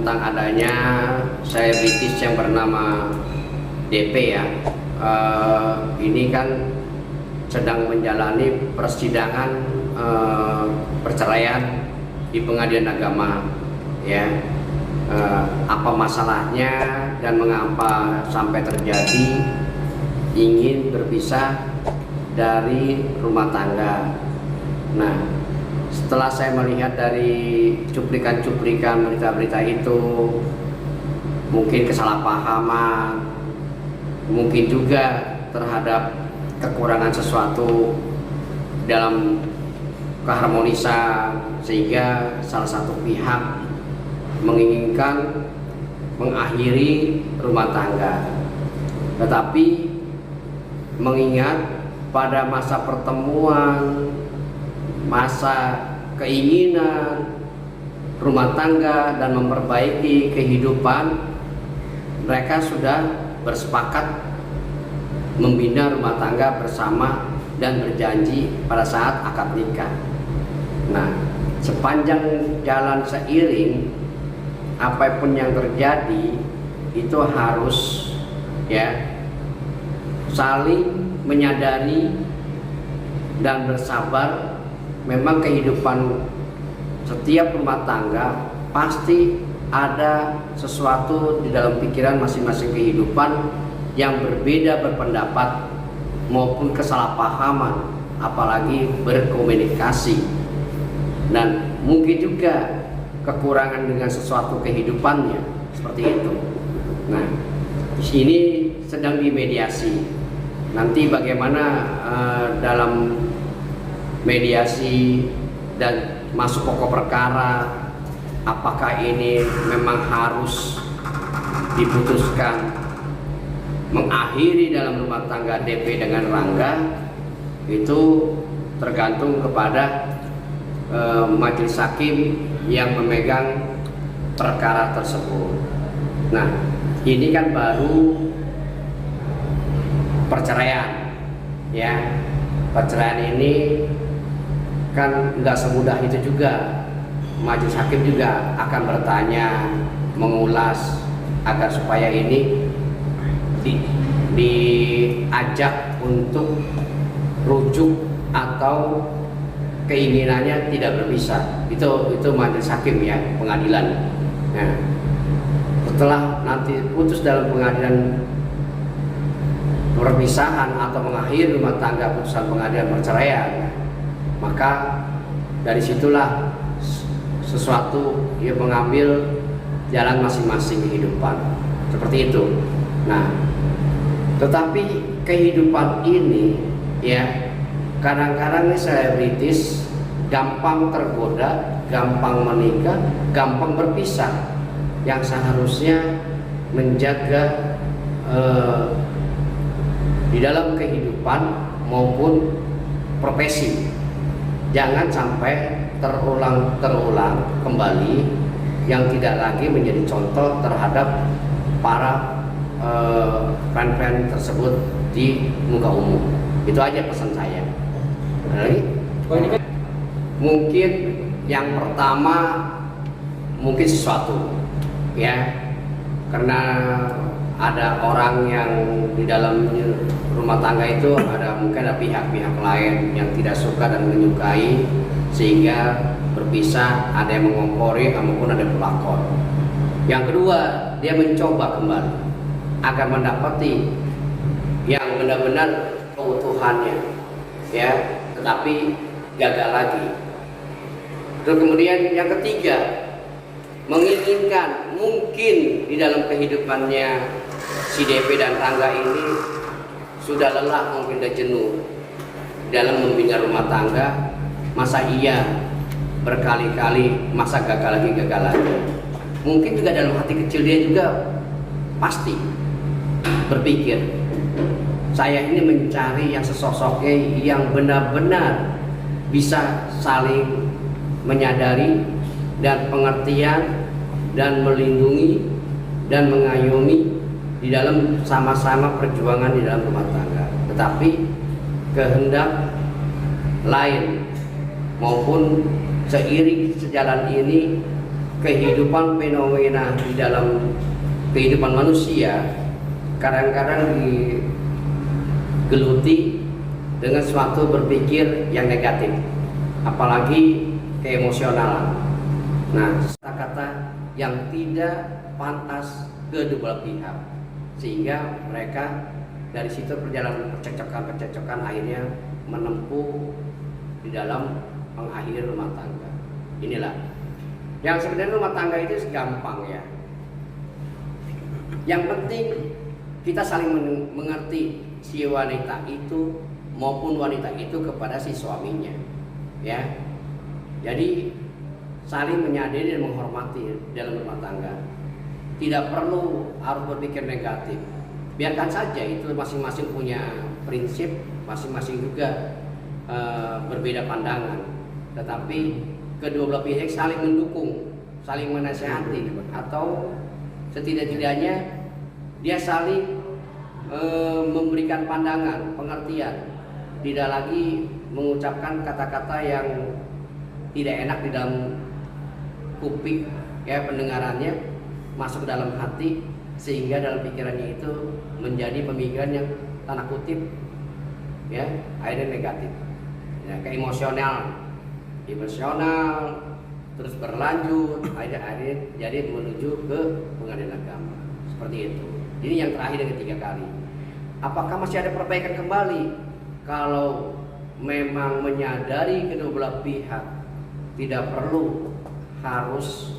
tentang adanya selebritis yang bernama DP ya. Ini kan sedang menjalani persidangan perceraian di pengadilan agama ya. Apa masalahnya dan mengapa sampai terjadi ingin berpisah dari rumah tangga. Nah, setelah saya melihat dari cuplikan-cuplikan berita-berita itu, mungkin kesalahpahaman, mungkin juga terhadap kekurangan sesuatu dalam keharmonisan, sehingga salah satu pihak menginginkan mengakhiri rumah tangga. Tetapi mengingat pada masa pertemuan, masa keinginan rumah tangga dan memperbaiki kehidupan, mereka sudah bersepakat membina rumah tangga bersama dan berjanji pada saat akad nikah. Nah, sepanjang jalan seiring, apapun yang terjadi itu harus ya saling menyadari dan bersabar. Memang kehidupan setiap rumah tangga pasti ada sesuatu di dalam pikiran masing-masing kehidupan yang berbeda berpendapat maupun kesalahpahaman, apalagi berkomunikasi, dan mungkin juga kekurangan dengan sesuatu kehidupannya seperti itu. Nah, di sini sedang dimediasi. Nanti bagaimana dalam mediasi dan masuk pokok perkara, apakah ini memang harus diputuskan mengakhiri dalam rumah tangga DP dengan Rangga, itu tergantung kepada majelis hakim yang memegang perkara tersebut. Nah, ini kan baru perceraian ya. Perceraian ini kan nggak semudah itu juga. Majelis hakim juga akan bertanya, mengulas agar supaya ini diajak untuk rujuk atau keinginannya tidak berpisah. Itu majelis hakim ya, pengadilan. Nah, setelah nanti putus dalam pengadilan perpisahan atau mengakhiri rumah tangga putusan pengadilan perceraian, maka dari situlah sesuatu yang mengambil jalan masing-masing kehidupan seperti itu. Nah, tetapi kehidupan ini ya, kadang-kadang selebritis gampang tergoda, gampang menikah, gampang berpisah, yang seharusnya menjaga di dalam kehidupan maupun profesi, jangan sampai terulang kembali yang tidak lagi menjadi contoh terhadap para fan-fan tersebut di muka umum. Itu aja pesan saya. Lagi? Mungkin yang pertama mungkin sesuatu ya, karena ada orang yang di dalam rumah tangga itu mungkin ada pihak-pihak lain yang tidak suka dan menyukai, sehingga berpisah, ada yang mengompori maupun ada yang pelakor. Yang kedua, dia mencoba kembali agar mendapati yang benar-benar keutuhannya ya, tetapi gagal lagi. Terus kemudian yang ketiga, menginginkan mungkin di dalam kehidupannya si DP dan Rangga ini sudah lelah, mungkin sudah jenuh dalam membina rumah tangga. Masa iya berkali-kali, masa gagal lagi. Mungkin juga dalam hati kecil dia juga pasti berpikir, saya ini mencari yang sesosoknya yang benar-benar bisa saling menyadari dan pengertian dan melindungi dan mengayomi di dalam sama-sama perjuangan di dalam rumah tangga. Tetapi kehendak lain maupun seiring sejalan ini kehidupan fenomena di dalam kehidupan manusia kadang-kadang digeluti dengan suatu berpikir yang negatif, apalagi keemosionalan. Nah, kata-kata yang tidak pantas kedua pihak, sehingga mereka dari situ perjalanan percekcokan akhirnya menempuh di dalam mengakhiri rumah tangga. Inilah yang sebenarnya rumah tangga itu gampang ya. Yang penting kita saling mengerti si wanita itu maupun wanita itu kepada si suaminya, ya. Jadi saling menyadari dan menghormati dalam rumah tangga. Tidak perlu harus berpikir negatif. Biarkan saja itu masing-masing punya prinsip, masing-masing juga berbeda pandangan. Tetapi kedua belah pihak saling mendukung, saling menasihati, atau setidak-tidaknya dia saling memberikan pandangan, pengertian, tidak lagi mengucapkan kata-kata yang tidak enak di dalam kuping ya pendengarannya, masuk ke dalam hati, sehingga dalam pikirannya itu menjadi pemikiran yang tanda kutip ya akhirnya negatif ya, emosional terus berlanjut akhirnya jadi menuju ke pengadilan agama seperti itu. Ini yang terakhir dan ketiga kali, apakah masih ada perbaikan kembali? Kalau memang menyadari kedua belah pihak tidak perlu harus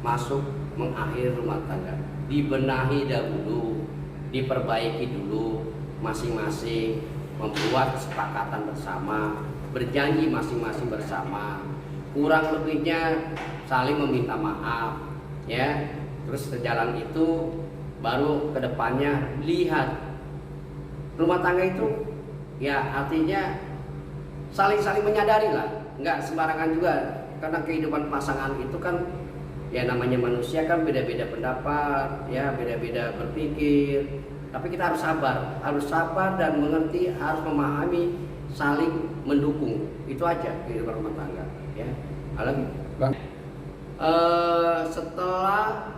masuk mengakhiri rumah tangga, dibenahi dahulu, diperbaiki dulu, masing-masing membuat kesepakatan bersama, berjanji masing-masing bersama, kurang lebihnya saling meminta maaf ya. Terus sejalan itu baru kedepannya lihat rumah tangga itu ya, artinya saling menyadari lah, nggak sembarangan juga, karena kehidupan pasangan itu kan ya namanya manusia kan beda-beda pendapat ya, beda-beda berpikir, tapi kita harus sabar dan mengerti, harus memahami, saling mendukung, itu aja kehidupan rumah tangga ya. Setelah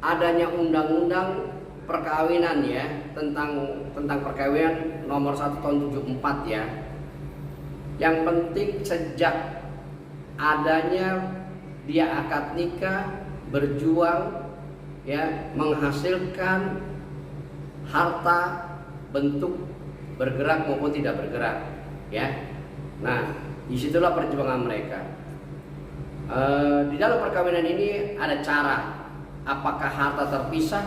adanya undang-undang perkawinan ya, tentang perkawinan nomor 1 tahun 74 ya, yang penting sejak adanya dia akad nikah, berjuang ya, menghasilkan harta bentuk bergerak maupun tidak bergerak ya. Nah, disitulah perjuangan mereka. Di dalam perkawinan ini ada cara, apakah harta terpisah,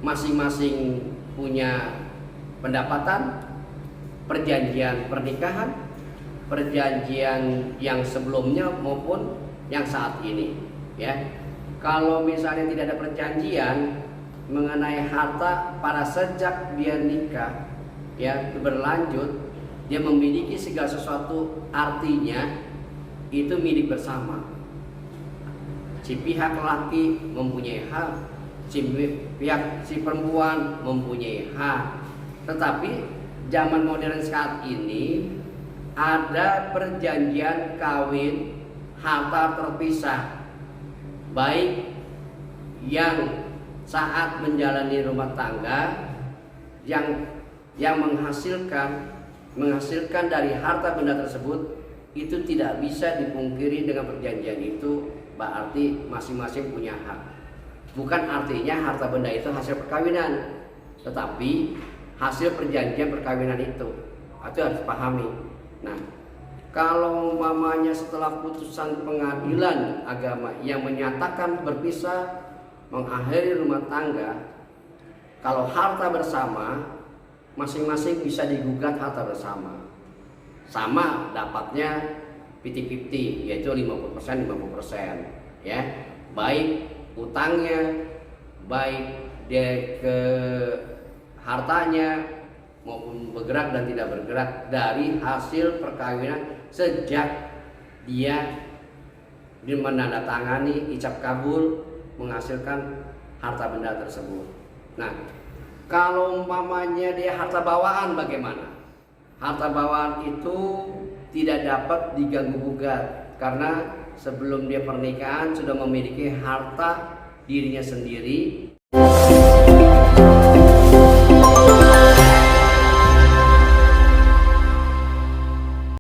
masing-masing punya pendapatan, perjanjian pernikahan, perjanjian yang sebelumnya maupun yang saat ini ya. Kalau misalnya tidak ada perjanjian mengenai harta pada sejak dia nikah ya, berlanjut dia memiliki segala sesuatu, artinya itu milik bersama. Si pihak laki mempunyai hak, si perempuan mempunyai hak. Tetapi zaman modern saat ini ada perjanjian kawin harta terpisah, baik yang saat menjalani rumah tangga yang menghasilkan dari harta benda tersebut, itu tidak bisa dipungkiri dengan perjanjian itu berarti masing-masing punya hak. Bukan artinya harta benda itu hasil perkawinan, tetapi hasil perjanjian perkawinan itu harus dipahami. Nah, kalau umpamanya setelah putusan pengadilan agama yang menyatakan berpisah, mengakhiri rumah tangga, kalau harta bersama, masing-masing bisa digugat harta bersama, sama dapatnya 50-50, yaitu 50% ya, baik utangnya, baik dia ke hartanya maupun bergerak dan tidak bergerak dari hasil perkawinan sejak dia menandatangani ijab kabul menghasilkan harta benda tersebut. Nah, kalau umpamanya dia harta bawaan, bagaimana? Harta bawaan itu tidak dapat diganggu gugat karena sebelum dia pernikahan sudah memiliki harta dirinya sendiri.